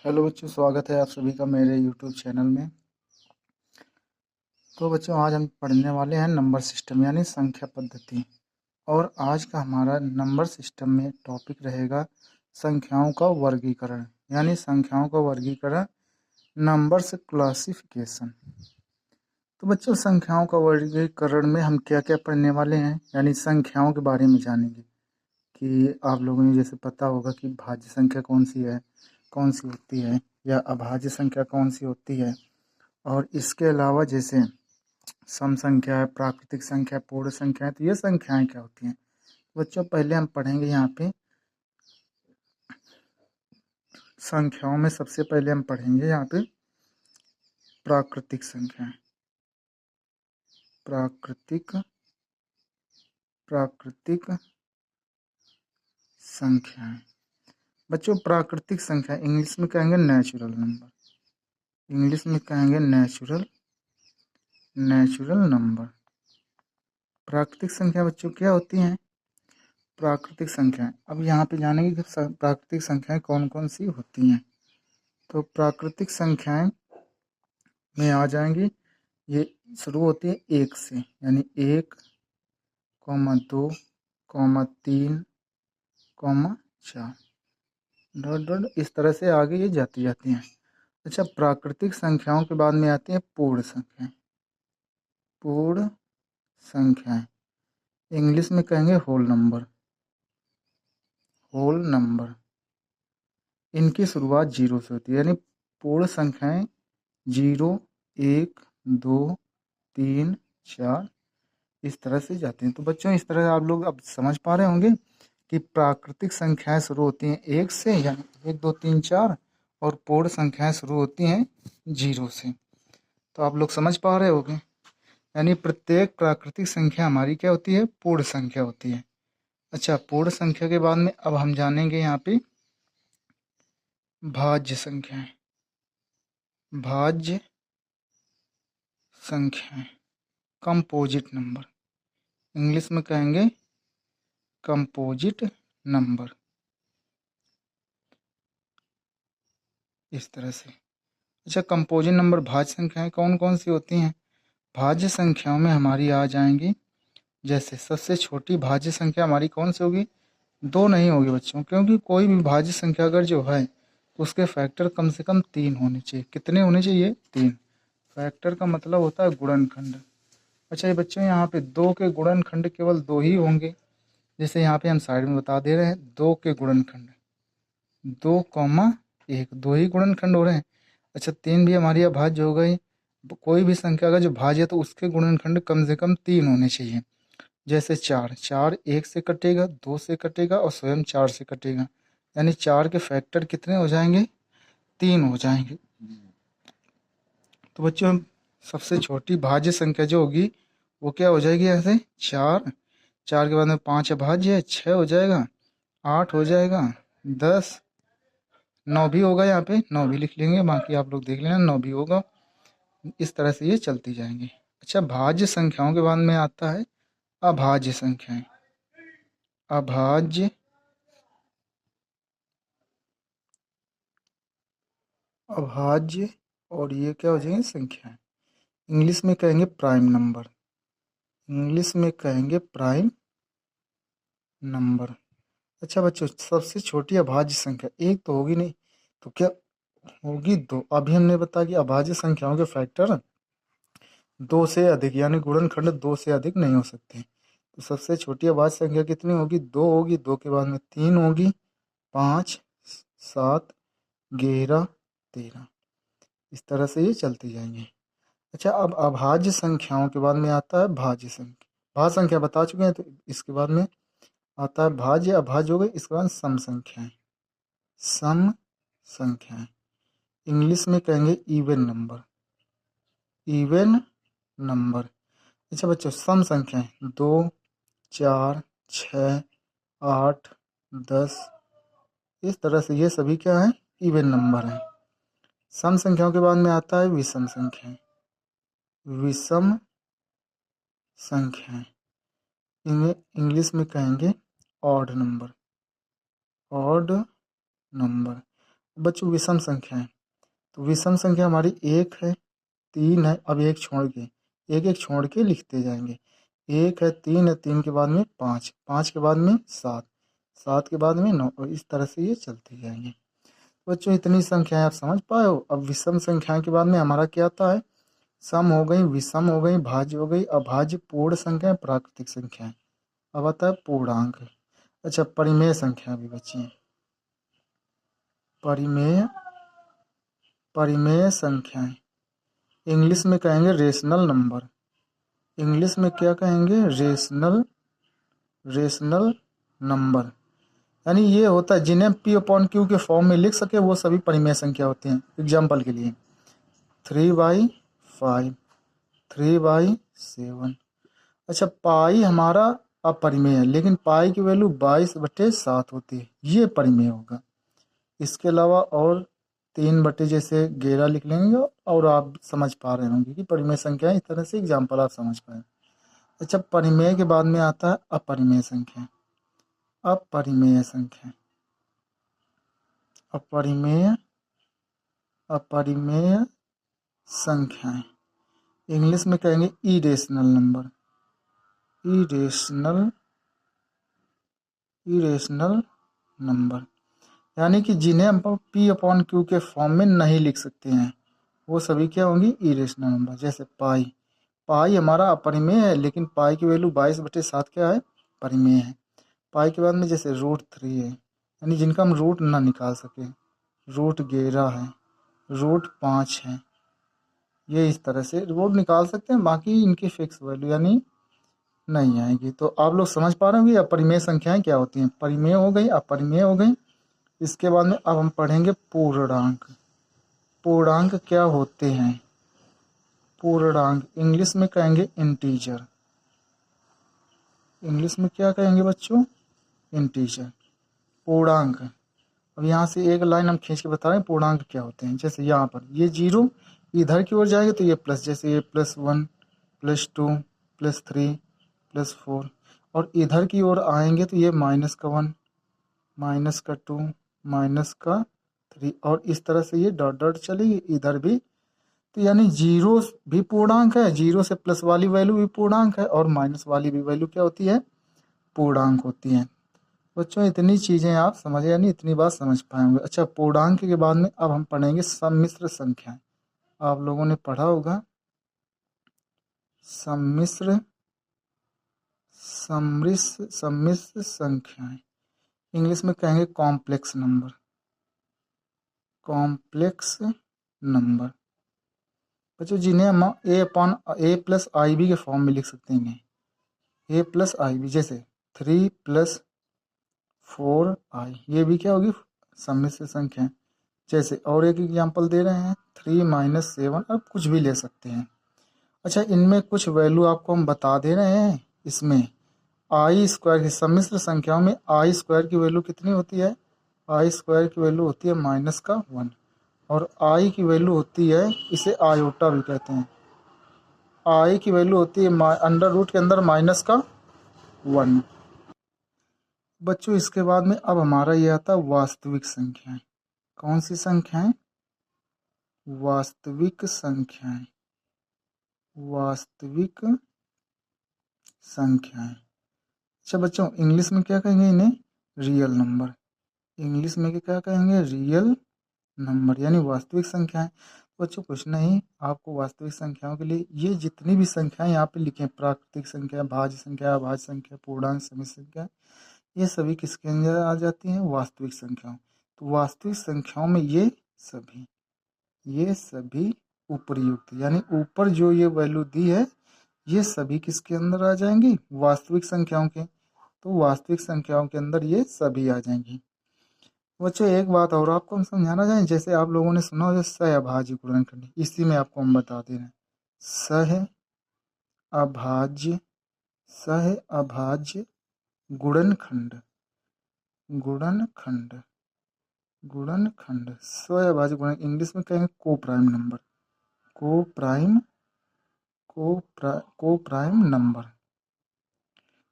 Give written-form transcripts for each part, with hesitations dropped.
Hello बच्चों, स्वागत है आप सभी का मेरे यूट्यूब चैनल में। तो बच्चों, आज हम पढ़ने वाले हैं नंबर सिस्टम यानी संख्या पद्धति। और आज का हमारा नंबर सिस्टम में टॉपिक रहेगा संख्याओं का वर्गीकरण यानी संख्याओं का वर्गीकरण, नंबर्स क्लासिफिकेशन। तो बच्चों, संख्याओं का वर्गीकरण में हम क्या क्या पढ़ने वाले हैं यानी संख्याओं के बारे में जानेंगे कि आप लोगों ने जैसे पता होगा कि भाज्य संख्या कौन सी है, कौन सी होती है, या अभाज्य संख्या कौन सी होती है। और इसके अलावा जैसे सम संख्या है, प्राकृतिक संख्या, पूर्ण संख्या है, तो ये संख्याएं क्या होती हैं। बच्चों, पहले हम पढ़ेंगे यहाँ पे संख्याओं में सबसे पहले हम पढ़ेंगे यहाँ पे प्राकृतिक संख्याएं। प्राकृतिक प्राकृतिक संख्याएं। बच्चों, प्राकृतिक संख्या इंग्लिश में कहेंगे नेचुरल नंबर। इंग्लिश में कहेंगे नेचुरल नंबर। प्राकृतिक संख्या बच्चों क्या होती हैं? प्राकृतिक संख्याएं, अब यहाँ पे जानेंगे कि प्राकृतिक संख्याएं कौन कौन सी होती हैं। तो प्राकृतिक संख्याएं में आ जाएंगी, ये शुरू होती है एक से, यानी 1, 2, 3, 4 डॉट डॉट, इस तरह से आगे ये जाती हैं। अच्छा, प्राकृतिक संख्याओं के बाद में आती हैं पूर्ण संख्याएं। पूर्ण संख्याएं इंग्लिश में कहेंगे होल नंबर। होल नंबर, इनकी शुरुआत 0 से होती है, यानी पूर्ण संख्याएं 0, 1, 2, 3, 4 इस तरह से जाती हैं। तो बच्चों, इस तरह आप लोग अब समझ पा रहे होंगे कि प्राकृतिक संख्याएं शुरू होती हैं 1 से, यानी 1, 2, 3, 4, और पूर्ण संख्याएं शुरू होती हैं 0 से। तो आप लोग समझ पा रहे होंगे, यानी प्रत्येक प्राकृतिक संख्या हमारी क्या होती है? पूर्ण संख्या होती है। अच्छा, पूर्ण संख्या के बाद में अब हम जानेंगे यहाँ पे भाज्य संख्याएं। भाज्य संख्याएं, कंपोजिट नंबर। इंग्लिश में कहेंगे कंपोजिट नंबर। इस तरह से। अच्छा, कंपोजिट नंबर भाज्य संख्याएं कौन कौन सी होती हैं? भाज्य संख्याओं में हमारी आ जाएंगी, जैसे सबसे छोटी भाज्य संख्या हमारी कौन सी होगी? 2 नहीं होगी बच्चों, क्योंकि कोई भी भाज्य संख्या अगर जो है तो उसके फैक्टर कम से कम 3 होने चाहिए। कितने होने चाहिए? 3। फैक्टर का मतलब होता है गुणनखंड। अच्छा, ये बच्चों यहाँ पे 2 के गुणनखंड केवल 2 ही होंगे। जैसे यहाँ पे हम साइड में बता दे रहे हैं, 2 के गुणनखंड 2, 1, 2 ही गुणनखंड हो रहे हैं। अच्छा, 3 भी हमारी अभाज्य हो गई। कोई भी संख्या का जो भाज्य है तो उसके गुणनखंड कम से कम 3 होने चाहिए। जैसे 4, 4 1 से कटेगा, 2 से कटेगा और स्वयं 4 से कटेगा, यानी 4 के फैक्टर कितने हो जाएंगे? 3 हो जाएंगे। तो बच्चों, सबसे छोटी भाज्य संख्या जो होगी वो क्या हो जाएगी? ऐसे 4, 4 के बाद में 5 अभाज्य है, 6 हो जाएगा, 8 हो जाएगा, 10, 9 भी होगा। यहाँ पे 9 भी लिख लेंगे, बाकी आप लोग देख लेना, 9 भी होगा। इस तरह से ये चलती जाएंगी। अच्छा, भाज्य संख्याओं के बाद में आता है अभाज्य संख्याएं। अभाज्य अभाज्य और ये क्या हो जाएंगे? संख्याएं। इंग्लिश में कहेंगे प्राइम नंबर। इंग्लिश में कहेंगे प्राइम नंबर। अच्छा बच्चों, सबसे छोटी अभाज्य संख्या एक तो होगी नहीं, तो क्या होगी? 2। अभी हमने बताया कि अभाज्य संख्याओं के फैक्टर 2 से अधिक, यानी गुणनखंड 2 से अधिक नहीं हो सकते। तो सबसे छोटी अभाज्य संख्या कितनी होगी? 2 होगी। 2 के बाद में 3 होगी, 5, 7, 11, 13, इस तरह से ये चलती जाएंगी। अच्छा, अब अभाज्य संख्याओं के बाद में आता है भाज्य संख्या। भाज्य संख्या बता चुके हैं, तो इसके बाद में आता है भाज्य। अभाज्य हो गई, इसके बाद सम संख्याएं। सम संख्याएं इंग्लिश में कहेंगे इवन नंबर। Even number. अच्छा बच्चों, सम संख्याएं 2, 4, 6, 8, 10, इस तरह से ये सभी क्या है? इवन नंबर हैं। सम संख्याओं के बाद में आता है विषम संख्याएं। विषम संख्याएं इन्हें इंग्लिश में कहेंगे ऑड नंबर। Odd number. बच्चों विषम संख्या है, तो विषम संख्या हमारी 1 है, 3 है, अब एक एक छोड़ के लिखते जाएंगे। 1 है, 3 है, 3 के बाद में 5, 5 के बाद में 7, 7 के बाद में 9, और इस तरह से ये चलते जाएंगे। बच्चों इतनी संख्याएं आप समझ पाए हो। अब विषम संख्या के बाद में हमारा क्या आता है? सम हो गई, विषम हो गई, भाज्य हो गई, अभाज्य, पूर्ण संख्या, प्राकृतिक संख्याएं। अब आता है पूर्णांक। अच्छा, परिमेय संख्या भी बची है। परिमेय संख्याएं इंग्लिश में कहेंगे रेशनल नंबर। इंग्लिश में क्या कहेंगे? Rational number. यानी ये होता है जिन्हें पी अपॉन क्यू के फॉर्म में लिख सके वो सभी परिमेय संख्या होती हैं। एग्जाम्पल के लिए 3/5, 3/7। अच्छा, पाई हमारा अपरिमेय है, लेकिन पाई की वैल्यू 22/7 होती है, ये परिमेय होगा। इसके अलावा और 3 जैसे 11 लिख लेंगे, और आप समझ पा रहे होंगे कि परिमेय संख्या इस तरह से एग्जाम्पल आप समझ पाए। अच्छा, परिमेय के बाद में आता है अपरिमेय संख्या। अपरिमेय संख्या, अपरिमेय संख्याएं इंग्लिश में कहेंगे इरेशनल नंबर। इरेशनल नंबर यानी कि जिन्हें हम पी अपॉन क्यू के फॉर्म में नहीं लिख सकते हैं, वो सभी क्या होंगी? Irrational number. जैसे पाई हमारा अपरिमेय है, लेकिन पाई की वैल्यू 22/7 क्या है? परिमेय है। पाई के बाद में जैसे √3 है, यानी जिनका हम रूट ना निकाल सके, √11 है, √5 है, ये इस तरह से रूट निकाल सकते हैं, बाकी इनकी फिक्स वैल्यू यानी नहीं आएगी। तो आप लोग समझ पा रहे होंगे अपरिमेय संख्याएं क्या होती हैं। परिमेय हो गई, अपरिमेय हो गई। इसके बाद में अब हम पढ़ेंगे पूर्णांक। पूर्णांक क्या होते हैं? पूर्णांक इंग्लिश में कहेंगे इंटीजर। इंग्लिश में क्या कहेंगे बच्चों? इंटीजर। पूर्णांक, अब यहाँ से एक लाइन हम खींच के बता रहे हैं पूर्णांक क्या होते हैं। जैसे यहाँ पर ये 0 इधर की ओर जाएगा तो ये प्लस, जैसे ये +1, +2, +3, +4, और इधर की ओर आएंगे तो ये -1, -2, -3, और इस तरह से ये डॉट डॉट चलेगी इधर भी। तो यानी 0 भी पूर्णांक है, 0 से प्लस वाली वैल्यू भी पूर्णांक है, और माइनस वाली भी वैल्यू क्या होती है? पूर्णांक होती है। बच्चों इतनी चीजें आप समझे, यानी इतनी बात समझ पाएंगे। अच्छा, पूर्णांक के बाद में अब हम पढ़ेंगे सम्मिश्र संख्याएं। आप लोगों ने पढ़ा होगा सम्मिश्र संख्याएं। इंग्लिश में कहेंगे कॉम्प्लेक्स नंबर। कॉम्प्लेक्स नंबर बच्चों जिन्हें हम a+ib के फॉर्म में लिख सकते हैं। a+ib जैसे 3+4i, ये भी क्या होगी? सम्मिश्र संख्या। जैसे और एक एग्जांपल दे रहे हैं 3-7, अब कुछ भी ले सकते हैं। अच्छा, इनमें कुछ वैल्यू आपको हम बता दे रहे हैं। इसमें i² की सम्मिश्र संख्याओं में i² की वैल्यू कितनी होती है? i² की वैल्यू होती है -1, और i की वैल्यू होती है, इसे आयोटा भी कहते हैं। i की वैल्यू होती है अंडर रूट के अंदर -1। बच्चों इसके बाद में अब हमारा ये आता है वास्तविक संख्याएं। कौन सी संख्याएं? वास्तविक संख्याएं। वास्तविक संख्याएं। अच्छा बच्चों, इंग्लिश में क्या कहेंगे इन्हें? Real number. इंग्लिश में क्या कहेंगे? रियल नंबर, यानी वास्तविक संख्याएं। बच्चों कुछ नहीं, आपको वास्तविक संख्याओं के लिए ये जितनी भी संख्याएं यहाँ पे लिखे, प्राकृतिक संख्या, भाज्य संख्या, अभाज्य संख्या, पूर्णांक, समिश्र संख्या, ये सभी किसके अंदर आ जाती हैं? वास्तविक संख्याओं। तो वास्तविक संख्याओं में ये सभी उपर्युक्त, यानी ऊपर जो ये वैल्यू दी है, ये सभी किसके अंदर आ जाएंगी? वास्तविक संख्याओं के। तो वास्तविक संख्याओं के अंदर ये सभी आ जाएंगी। बच्चों एक बात और आपको हम समझाना चाहें, जैसे आप लोगों ने सुना हो सहअभाज्य गुणनखंड, इसी में आपको हम बता दे रहे हैं। सहअभाज्य गुणनखंड। सहअभाज्य गुणन इंग्लिश में कहेंगे कोप्राइम नंबर। कोप्राइम नंबर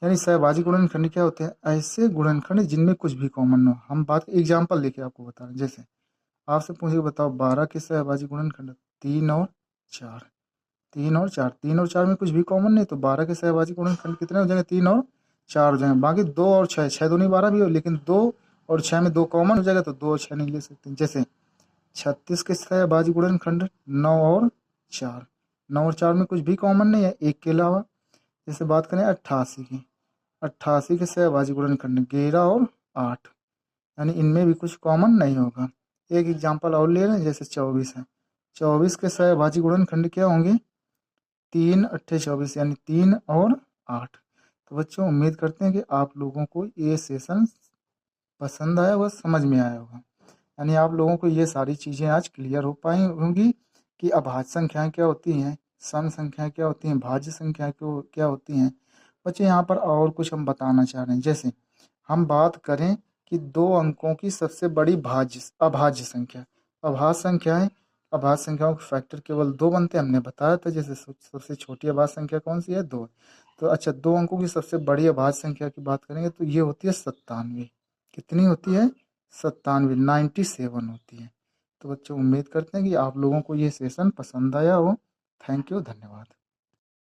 यानी सहभाज्य गुणनखंड क्या होते हैं? ऐसे गुणनखंड जिनमें कुछ भी कॉमन हो। हम बात एग्जाम्पल लेके आपको बता रहे हैं। जैसे आपसे पूछे बताओ 12 के सहभाजी गुणनखंड 3 और 4। 3 और 4 में कुछ भी कॉमन नहीं, तो 12 के सहभाजी गुणनखंड कितने हो जाएंगे? 3 और 4 हो जाएंगे। बाकी 2 और 6, 6 दूनी 12 भी हो, लेकिन 2 और 6 में 2 कॉमन हो जाएगा, तो 2 और 6 नहीं ले सकते। जैसे 36 के सहभाजी गुणनखंड 9 और 4। 9 और 4 में कुछ भी कॉमन नहीं है एक के अलावा। जैसे बात करें 88 की, 88 के सहभाजी गुणनखंड 11 और 8, यानी इनमें भी कुछ कॉमन नहीं होगा। एक एग्जाम्पल और ले रहे हैं, जैसे 24 है। 24 के सहभाजी गुणनखंड क्या होंगे? 3 × 8 = 24, यानी 3 और 8। तो बच्चों उम्मीद करते हैं कि आप लोगों को ये सेशन पसंद आया होगा, समझ में आया होगा। यानी आप लोगों को ये सारी चीज़ें आज क्लियर हो पाई होंगी कि अभाज्य संख्याएं क्या होती हैं, सम संख्याएं क्या होती हैं, भाज्य संख्याएं क्या होती हैं। बच्चे यहाँ पर और कुछ हम बताना चाह रहे हैं। जैसे हम बात करें कि 2 अंकों की सबसे बड़ी अभाज्य संख्या, अभाज्य संख्याएं, अभाज्य संख्याओं के फैक्टर केवल 2 बनते हैं, हमने बताया था। जैसे सबसे छोटी अभाज्य संख्या कौन सी है? 2। तो अच्छा, 2 अंकों की सबसे बड़ी अभाज्य संख्या की बात करेंगे तो ये होती है 97। कितनी होती है? 97, 97 होती है। तो बच्चों उम्मीद करते हैं कि आप लोगों को ये सेशन पसंद आया हो। थैंक यू, धन्यवाद।